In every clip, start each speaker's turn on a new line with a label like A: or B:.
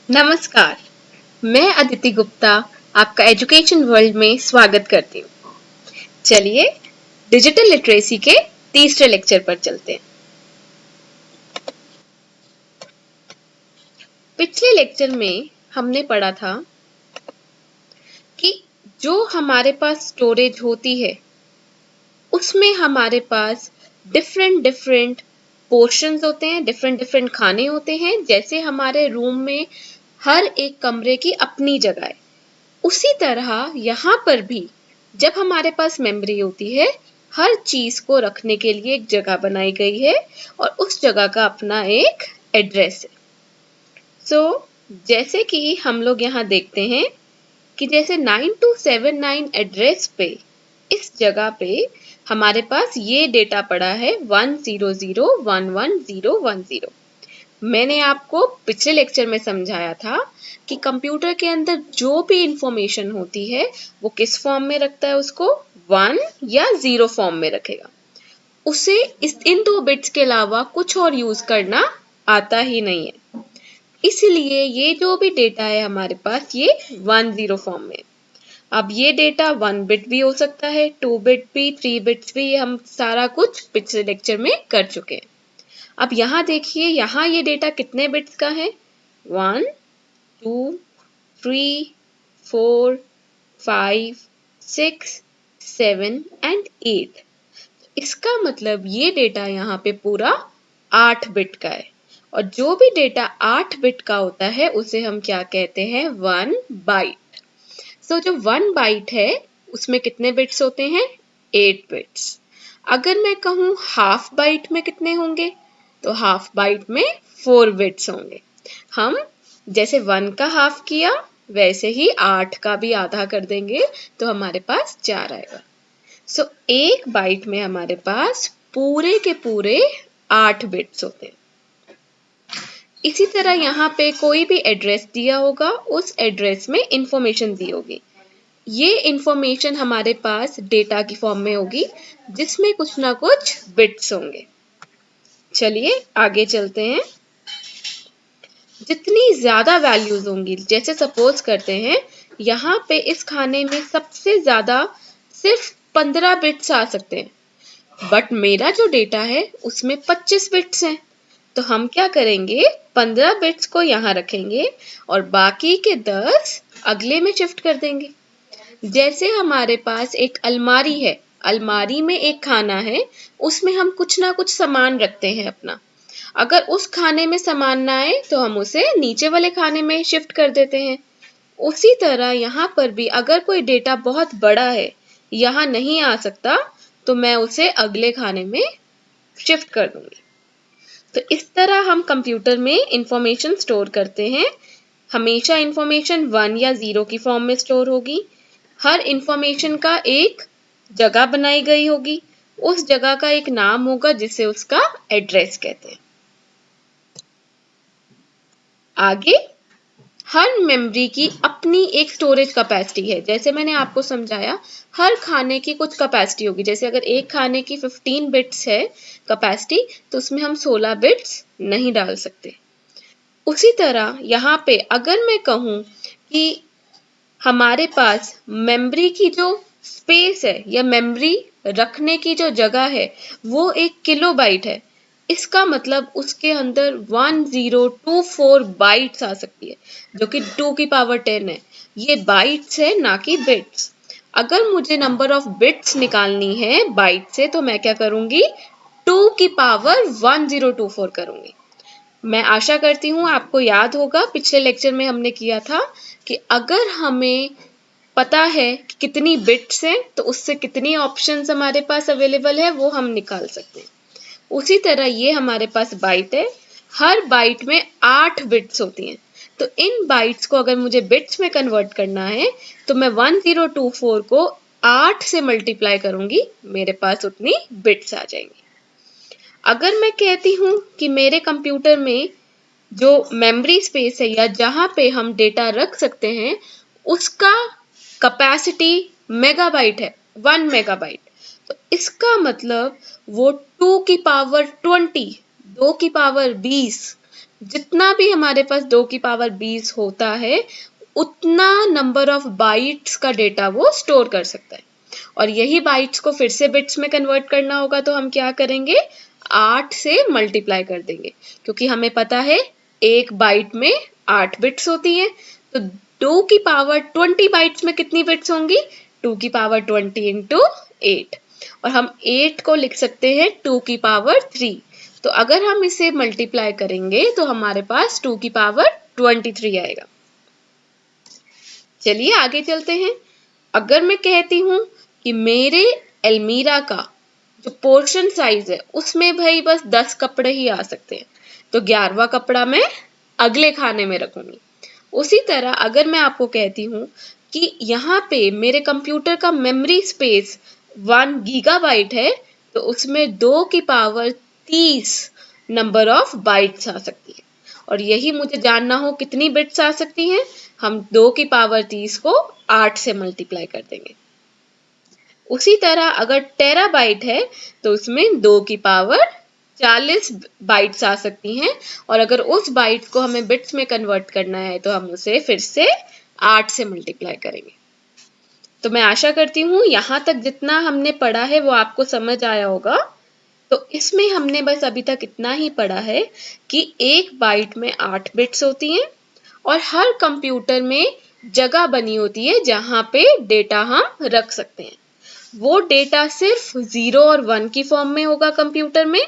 A: नमस्कार, मैं अदिति गुप्ता आपका एजुकेशन वर्ल्ड में स्वागत करती हूँ। चलिए डिजिटल लिटरेसी के तीसरे लेक्चर पर चलते हैं। पिछले लेक्चर में हमने पढ़ा था कि जो हमारे पास स्टोरेज होती है उसमें हमारे पास डिफरेंट डिफरेंट पोर्शंस होते हैं, डिफरेंट डिफरेंट खाने होते हैं। जैसे हमारे रूम में हर एक कमरे की अपनी जगह है, उसी तरह यहाँ पर भी जब हमारे पास मेमोरी होती है, हर चीज को रखने के लिए एक जगह बनाई गई है और उस जगह का अपना एक एड्रेस है। जैसे कि हम लोग यहाँ देखते हैं कि जैसे 9279 एड्रेस पे इस जगह पे हमारे पास ये डेटा पड़ा है 100111010। मैंने आपको पिछले लेक्चर में समझाया था कि कंप्यूटर के अंदर जो भी इंफॉर्मेशन होती है वो किस फॉर्म में रखता है, उसको 1 या 0 फॉर्म में रखेगा। उसे इन दो बिट्स के अलावा कुछ और यूज करना आता ही नहीं है, इसलिए ये जो भी डेटा है हमारे पास ये 10 फॉर्म में। अब ये डेटा 1 बिट भी हो सकता है, 2 बिट भी, 3 बिट्स भी, हम सारा कुछ पिछले लेक्चर में कर चुके हैं। अब यहाँ देखिए, यहाँ ये डेटा कितने बिट्स का है? 1, 2, 3, 4, 5, 6, 7 एंड 8। इसका मतलब ये डेटा यहाँ पे पूरा 8 बिट का है और जो भी डेटा 8 बिट का होता है उसे हम क्या कहते हैं? 1 बाइट। जो 1 बाइट है उसमें कितने बिट्स होते हैं? 8 बिट्स। अगर मैं कहूँ हाफ बाइट में कितने होंगे, तो हाफ बाइट में 4 बिट्स होंगे। हम जैसे 1 का हाफ किया वैसे ही 8 का भी आधा कर देंगे तो हमारे पास 4 आएगा। एक बाइट में हमारे पास पूरे के पूरे 8 बिट्स होते हैं। इसी तरह यहाँ पे कोई भी एड्रेस दिया होगा, उस एड्रेस में इंफॉर्मेशन दी होगी। ये इंफॉर्मेशन हमारे पास डेटा की फॉर्म में होगी जिसमें कुछ ना कुछ बिट्स होंगे। चलिए आगे चलते हैं। जितनी ज्यादा वैल्यूज होंगी, जैसे सपोज करते हैं यहाँ पे इस खाने में सबसे ज्यादा सिर्फ 15 बिट्स आ सकते हैं, बट मेरा जो डेटा है उसमें 25 बिट्स हैं। तो हम क्या करेंगे, 15 बिट्स को यहाँ रखेंगे और बाकी के 10 अगले में शिफ्ट कर देंगे। जैसे हमारे पास एक अलमारी है, अलमारी में एक खाना है, उसमें हम कुछ ना कुछ सामान रखते हैं अपना। अगर उस खाने में सामान ना आए तो हम उसे नीचे वाले खाने में शिफ्ट कर देते हैं। उसी तरह यहाँ पर भी अगर कोई डेटा बहुत बड़ा है, यहाँ नहीं आ सकता, तो मैं उसे अगले खाने में शिफ्ट कर दूंगी। तो इस तरह हम कंप्यूटर में इंफॉर्मेशन स्टोर करते हैं। हमेशा इंफॉर्मेशन 1 या 0 की फॉर्म में स्टोर होगी। हर इंफॉर्मेशन का एक जगह बनाई गई होगी, उस जगह का एक नाम होगा जिसे उसका एड्रेस कहते हैं। आगे हर मेमोरी की अपनी एक स्टोरेज कैपेसिटी है। जैसे मैंने आपको समझाया, हर खाने की कुछ कैपेसिटी होगी। जैसे अगर एक खाने की 15 बिट्स है कैपेसिटी, तो उसमें हम 16 बिट्स नहीं डाल सकते। उसी तरह यहाँ पे अगर मैं कहूँ कि हमारे पास मेमोरी की जो स्पेस है या मेमोरी रखने की जो जगह है वो 1 किलोबाइट है, इसका मतलब उसके अंदर 1024 बाइट्स आ सकती है, जो कि 2 की पावर 10 है। ये बाइट्स है, ना कि बिट्स। अगर मुझे नंबर ऑफ बिट्स निकालनी है बाइट से, तो मैं क्या करूंगी, 2 की पावर 1024 करूंगी। मैं आशा करती हूँ आपको याद होगा, पिछले लेक्चर में हमने किया था कि अगर हमें पता है कि कितनी बिट्स हैं तो उससे कितनी ऑप्शंस हमारे पास अवेलेबल है वो हम निकाल सकते हैं। उसी तरह ये हमारे पास बाइट है, हर बाइट में 8 बिट्स होती हैं। तो इन बाइट्स को अगर मुझे बिट्स में कन्वर्ट करना है तो मैं 1024 को 8 से मल्टीप्लाई करूंगी, मेरे पास उतनी बिट्स आ जाएंगी। अगर मैं कहती हूँ कि मेरे कंप्यूटर में जो मेमोरी स्पेस है या जहां पे हम डेटा रख सकते हैं उसका कैपेसिटी मेगाबाइट है, 1 मेगाबाइट, तो इसका मतलब वो 2 की पावर 20, 2 की पावर 20 जितना भी हमारे पास 2 की पावर 20 होता है उतना नंबर ऑफ बाइट्स का डेटा वो स्टोर कर सकता है। और यही बाइट्स को फिर से बिट्स में कन्वर्ट करना होगा तो हम क्या करेंगे, 8 से मल्टीप्लाई कर देंगे, क्योंकि हमें पता है एक बाइट में 8 बिट्स होती हैं। तो 2 की पावर 20 बाइट्स में कितनी बिट्स होंगी, 2 की पावर 20 इंटू 8। और हम 8 को लिख सकते हैं 2 की पावर 3। तो अगर हम इसे मल्टीप्लाई करेंगे तो हमारे पास 2 की पावर 23 आएगा। चलिए आगे चलते हैं। अगर मैं कहती हूं कि मेरे अलमीरा का जो पोर्शन साइज है उसमें भाई बस 10 कपड़े ही आ सकते हैं, तो 11वां कपड़ा मैं अगले खाने में रखूंगी। उसी तरह अगर मैं आपको कहती हूं कि यहाँ पे मेरे कंप्यूटर का मेमोरी स्पेस 1 गीगाबाइट है, तो उसमें 2 की पावर 30 नंबर ऑफ बाइट्स आ सकती है। और यही मुझे जानना हो कितनी बिट्स आ सकती हैं, हम 2 की पावर 30 को 8 से मल्टीप्लाई कर देंगे। उसी तरह अगर टेराबाइट है तो उसमें 2 की पावर 40 बाइट्स आ सकती हैं, और अगर उस बाइट को हमें बिट्स में कन्वर्ट करना है तो हम उसे फिर से 8 से मल्टीप्लाई करेंगे। तो मैं आशा करती हूँ यहाँ तक जितना हमने पढ़ा है वो आपको समझ आया होगा। तो इसमें हमने बस अभी तक इतना ही पढ़ा है कि एक बाइट में 8 बिट्स होती हैं और हर कंप्यूटर में जगह बनी होती है जहां पे डेटा हम रख सकते हैं। वो डेटा सिर्फ 0 और 1 की फॉर्म में होगा कंप्यूटर में,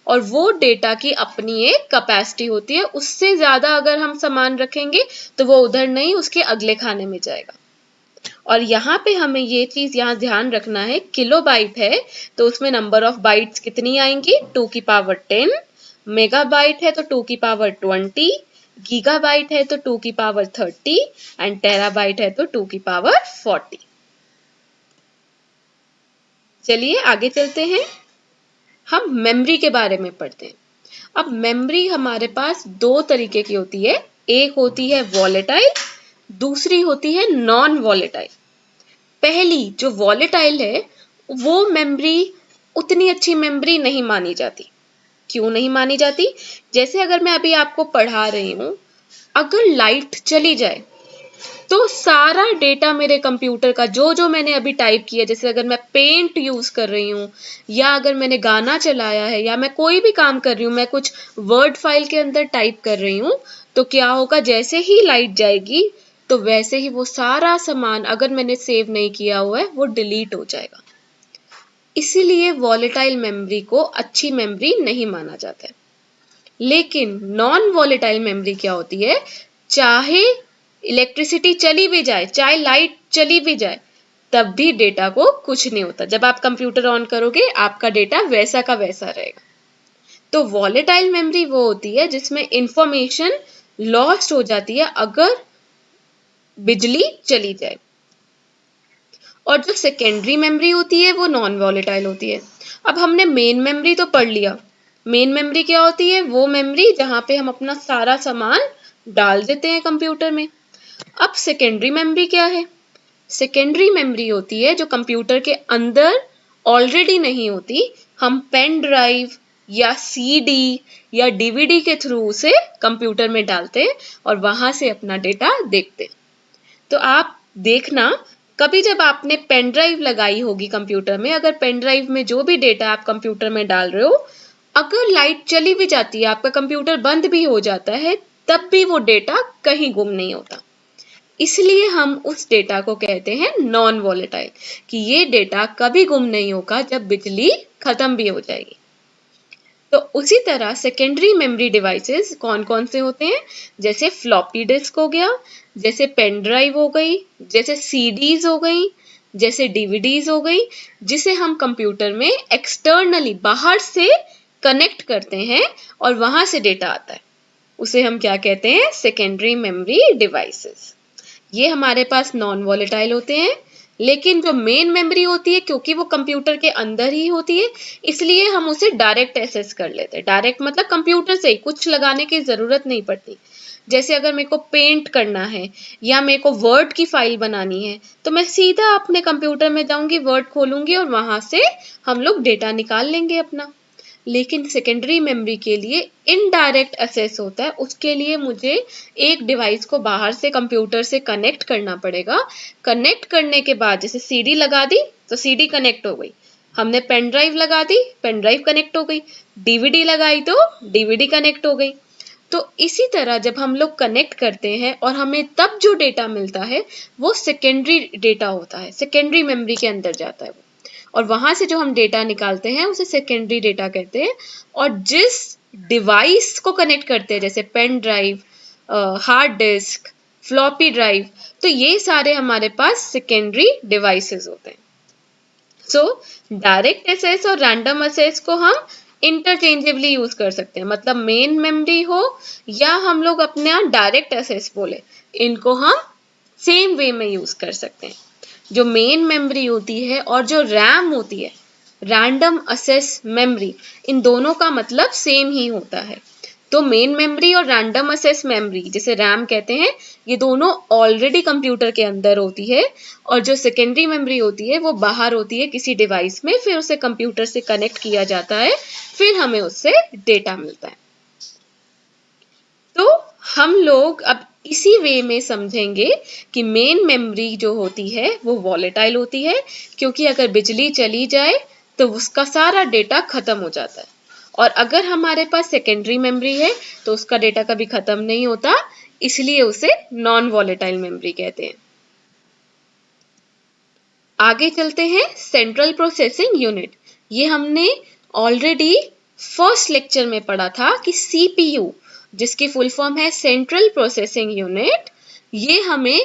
A: और वो डेटा की अपनी एक कैपेसिटी होती है। उससे ज्यादा अगर हम सामान रखेंगे तो वो उधर नहीं, उसके अगले खाने में जाएगा। और यहाँ पे हमें ये चीज यहाँ ध्यान रखना है, किलोबाइट है तो उसमें नंबर ऑफ बाइट्स कितनी आएंगी, 2 की पावर 10। मेगाबाइट है तो 2 की पावर 20। गीगाबाइट है तो 2 की पावर 30 एंड टेराबाइट है तो 2 की पावर 40। चलिए आगे चलते हैं, हम मेमोरी के बारे में पढ़ते हैं। अब मेमोरी हमारे पास दो तरीके की होती है, एक होती है वॉलेटाइल, दूसरी होती है नॉन वॉलेटाइल। पहली जो वॉलेटाइल है वो मेमोरी उतनी अच्छी मेमोरी नहीं मानी जाती। क्यों नहीं मानी जाती, जैसे अगर मैं अभी आपको पढ़ा रही हूं, अगर लाइट चली जाए तो सारा डेटा मेरे कंप्यूटर का जो जो मैंने अभी टाइप किया, जैसे अगर मैं पेंट यूज कर रही हूँ या अगर मैंने गाना चलाया है या मैं कोई भी काम कर रही हूँ, मैं कुछ वर्ड फाइल के अंदर टाइप कर रही हूँ, तो क्या होगा, जैसे ही लाइट जाएगी तो वैसे ही वो सारा सामान अगर मैंने सेव नहीं किया हुआ है वो डिलीट हो जाएगा। इसीलिए वॉलेटाइल मेमोरी को अच्छी मेमोरी नहीं माना जाता है। लेकिन नॉन वॉलेटाइल मेमोरी क्या होती है, चाहे इलेक्ट्रिसिटी चली भी जाए, चाहे लाइट चली भी जाए, तब भी डेटा को कुछ नहीं होता। जब आप कंप्यूटर ऑन करोगे आपका डेटा वैसा का वैसा रहेगा। तो वॉलेटाइल मेमोरी वो होती है जिसमें इंफॉर्मेशन लॉस्ट हो जाती है अगर बिजली चली जाए। और जो सेकेंडरी मेमोरी होती है वो नॉन वॉलेटाइल होती है। अब हमने मेन मेमोरी तो पढ़ लिया। मेन मेमोरी क्या होती है, वो मेमोरी जहां पे हम अपना सारा सामान डाल देते हैं कंप्यूटर में। अब सेकेंडरी मेमोरी क्या है, सेकेंडरी मेमोरी होती है जो कंप्यूटर के अंदर ऑलरेडी नहीं होती, हम पेन ड्राइव या सीडी या डीवीडी के थ्रू उसे कंप्यूटर में डालते हैं और वहां से अपना डेटा देखते हैं। तो आप देखना, कभी जब आपने पेन ड्राइव लगाई होगी कंप्यूटर में, अगर पेन ड्राइव में जो भी डेटा आप कंप्यूटर में डाल रहे हो, अगर लाइट चली भी जाती है, आपका कंप्यूटर बंद भी हो जाता है, तब भी वो डेटा कहीं गुम नहीं होता। इसलिए हम उस डेटा को कहते हैं नॉन वॉलेटाइल, कि ये डेटा कभी गुम नहीं होगा जब बिजली खत्म भी हो जाएगी। तो उसी तरह सेकेंडरी मेमोरी डिवाइसेस कौन कौन से होते हैं, जैसे फ्लॉपी डिस्क हो गया, जैसे पेन ड्राइव हो गई, जैसे सीडीज हो गई, जैसे डीवीडीज हो गई, जिसे हम कंप्यूटर में एक्सटर्नली बाहर से कनेक्ट करते हैं और वहां से डेटा आता है, उसे हम क्या कहते हैं, सेकेंडरी मेमोरी डिवाइसेस। ये हमारे पास नॉन वॉलेटाइल होते हैं। लेकिन जो मेन मेमोरी होती है, क्योंकि वो कंप्यूटर के अंदर ही होती है, इसलिए हम उसे डायरेक्ट एक्सेस कर लेते हैं। डायरेक्ट मतलब कंप्यूटर से ही, कुछ लगाने की जरूरत नहीं पड़ती। जैसे अगर मेरे को पेंट करना है या मेरे को वर्ड की फाइल बनानी है, तो मैं सीधा अपने कंप्यूटर में जाऊंगी, वर्ड खोलूंगी और वहां से हम लोग डेटा निकाल लेंगे अपना। लेकिन सेकेंडरी मेमोरी के लिए इनडायरेक्ट एक्सेस होता है। उसके लिए मुझे एक डिवाइस को बाहर से कंप्यूटर से कनेक्ट करना पड़ेगा। कनेक्ट करने के बाद जैसे सीडी लगा दी तो सीडी कनेक्ट हो गई, हमने पेन ड्राइव लगा दी, पेन ड्राइव कनेक्ट हो गई, डीवीडी लगाई तो डीवीडी कनेक्ट हो गई। तो इसी तरह जब हम लोग कनेक्ट करते हैं और हमें तब जो डेटा मिलता है वो सेकेंडरी डेटा होता है, सेकेंडरी मेमोरी के अंदर जाता है वो, और वहां से जो हम डेटा निकालते हैं उसे सेकेंडरी डेटा कहते हैं। और जिस डिवाइस को कनेक्ट करते हैं जैसे pen drive, hard disk, floppy drive, तो ये सारे हमारे पास सेकेंडरी डिवाइसेस होते हैं। सो डायरेक्ट एक्सेस और रैंडम एक्सेस को हम इंटरचेंजेबली यूज कर सकते हैं, मतलब मेन मेमोरी हो या हम लोग अपना डायरेक्ट एक्सेस बोले, इनको हम सेम वे में यूज कर सकते हैं। जो मेन मेमोरी होती है और जो रैम होती है, रैंडम एक्सेस मेमोरी, इन दोनों का मतलब सेम ही होता है। तो मेन मेमोरी और रैंडम एक्सेस मेमोरी जिसे रैम कहते हैं, ये दोनों ऑलरेडी कंप्यूटर के अंदर होती है, और जो सेकेंडरी मेमोरी होती है वो बाहर होती है किसी डिवाइस में, फिर उसे कंप्यूटर से कनेक्ट किया जाता है, फिर हमें उससे डेटा मिलता है। तो हम लोग अब इसी वे में समझेंगे कि मेन मेमोरी जो होती है वो वॉलेटाइल होती है, क्योंकि अगर बिजली चली जाए तो उसका सारा डेटा खत्म हो जाता है, और अगर हमारे पास सेकेंडरी मेमोरी है तो उसका डेटा कभी खत्म नहीं होता, इसलिए उसे नॉन वॉलेटाइल मेमोरी कहते हैं। आगे चलते हैं सेंट्रल प्रोसेसिंग यूनिट। ये हमने ऑलरेडी फर्स्ट लेक्चर में पढ़ा था कि सीपीयू, जिसकी फुल फॉर्म है सेंट्रल प्रोसेसिंग यूनिट, ये हमें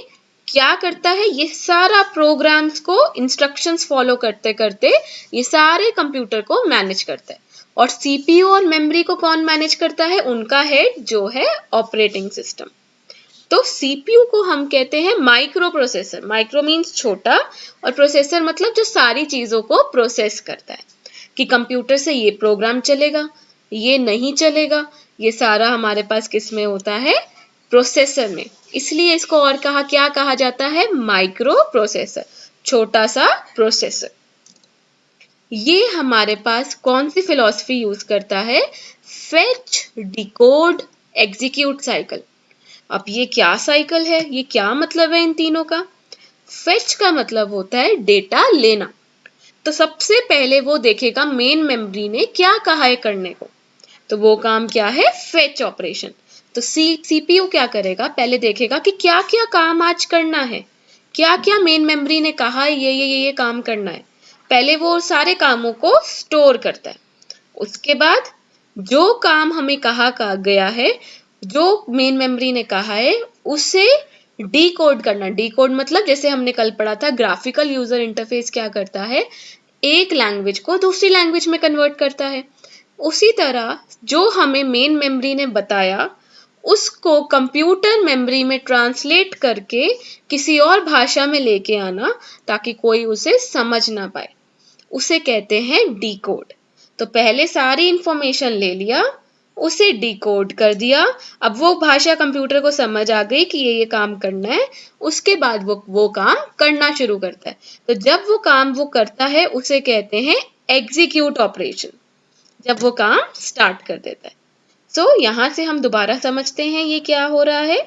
A: क्या करता है, ये सारा प्रोग्राम्स को इंस्ट्रक्शंस फॉलो करते करते ये सारे कंप्यूटर को मैनेज करता है। और सीपीयू और मेमोरी को कौन मैनेज करता है, उनका हेड जो है ऑपरेटिंग सिस्टम। तो सीपीयू को हम कहते हैं माइक्रो प्रोसेसर, माइक्रो मीन्स छोटा, और प्रोसेसर मतलब जो सारी चीजों को प्रोसेस करता है, कि कंप्यूटर से ये प्रोग्राम चलेगा, ये नहीं चलेगा, ये सारा हमारे पास किस में होता है, प्रोसेसर में। इसलिए इसको और क्या कहा जाता है, माइक्रो प्रोसेसर, छोटा सा प्रोसेसर। ये हमारे पास कौन सी फिलॉसफी यूज करता है, फेच, डिकोड, एग्जीक्यूट साइकिल। अब ये क्या साइकिल है, ये क्या मतलब है इन तीनों का। फेच का मतलब होता है डेटा लेना, तो सबसे पहले वो देखेगा मेन मेमोरी ने क्या कहा है करने को, तो वो काम क्या है, फेच ऑपरेशन। तो सीपीयू क्या करेगा, पहले देखेगा कि क्या क्या काम आज करना है, क्या क्या मेन मेमोरी ने कहा है ये काम करना है, पहले वो सारे कामों को स्टोर करता है। उसके बाद जो काम हमें कहा गया है, जो मेन मेमोरी ने कहा है, उसे डीकोड करना। डीकोड मतलब जैसे हमने कल पढ़ा था, ग्राफिकल यूजर इंटरफेस क्या करता है, एक लैंग्वेज को दूसरी लैंग्वेज में कन्वर्ट करता है। उसी तरह जो हमें मेन मेमोरी ने बताया, उसको कंप्यूटर मेमोरी में ट्रांसलेट करके किसी और भाषा में लेके आना, ताकि कोई उसे समझ ना पाए, उसे कहते हैं डीकोड। तो पहले सारी इंफॉर्मेशन ले लिया, उसे डिकोड कर दिया, अब वो भाषा कंप्यूटर को समझ आ गई कि ये काम करना है, उसके बाद वो काम करना शुरू करता है। तो जब वो काम वो करता है उसे कहते हैं एग्जीक्यूट ऑपरेशन, जब वो काम स्टार्ट कर देता है। सो यहां से हम दोबारा समझते हैं ये क्या हो रहा है।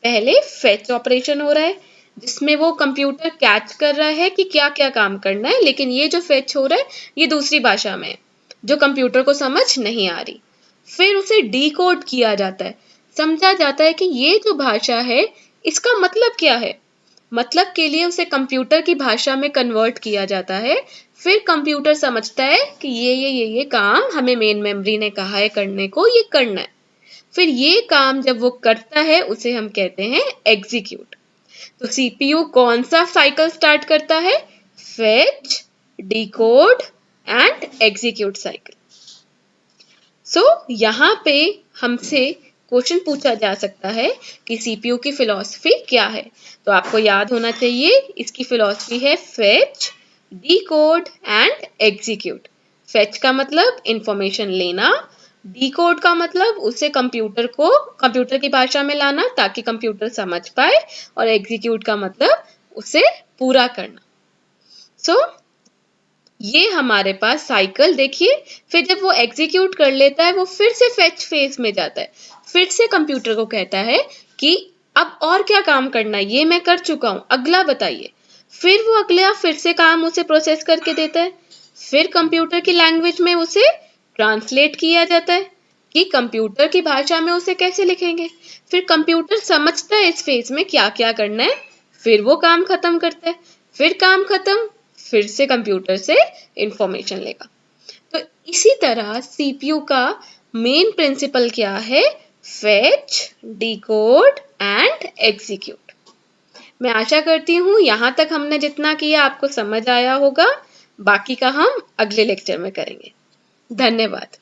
A: पहले फेच ऑपरेशन हो रहा है, जिसमें वो कंप्यूटर कैच कर रहा है कि क्या क्या काम करना है, लेकिन ये जो फेच हो रहा है ये दूसरी भाषा में है, जो कंप्यूटर को समझ नहीं आ रही। फिर उसे डिकोड किया जाता है, समझा जाता है कि ये जो भाषा है इसका मतलब क्या है, मतलब के लिए उसे कंप्यूटर की भाषा में कन्वर्ट किया जाता है। फिर कंप्यूटर समझता है कि ये काम हमें मेन मेमोरी ने कहा है करने को, ये करना है। फिर ये काम जब वो करता है उसे हम कहते हैं एग्जीक्यूट। तो सीपीयू कौन सा साइकिल स्टार्ट करता है, fetch, decode and execute cycle. So यहाँ पे हमसे क्वेश्चन पूछा जा सकता है कि सीपीयू की फिलॉसफी क्या है। तो आपको याद होना चाहिए इसकी फिलॉसफी है fetch, decode and execute. Fetch का मतलब इंफॉर्मेशन लेना, डिकोड का मतलब उसे कंप्यूटर की भाषा में लाना ताकि कंप्यूटर समझ पाए, और एग्जीक्यूट का मतलब उसे पूरा करना। सो ये हमारे पास साइकिल देखिए, फिर जब वो एग्जीक्यूट कर लेता है वो फिर से फेच फेज में जाता है, फिर से कंप्यूटर को कहता है कि अब और क्या काम करना है, ये मैं कर चुका हूं, अगला बताइए। फिर वो अगला फिर से काम उसे प्रोसेस करके देता है, फिर कंप्यूटर की लैंग्वेज में उसे ट्रांसलेट किया जाता है कि कंप्यूटर की भाषा में उसे कैसे लिखेंगे। फिर कंप्यूटर समझता है इस फेज में क्या क्या करना है, फिर वो काम खत्म करता है, फिर काम खत्म, फिर से कंप्यूटर से इंफॉर्मेशन लेगा। तो इसी तरह सीपीयू का मेन प्रिंसिपल क्या है? Fetch, decode and execute. मैं आशा करती हूँ यहाँ तक हमने जितना किया आपको समझ आया होगा। बाकी का हम अगले लेक्चर में करेंगे। धन्यवाद।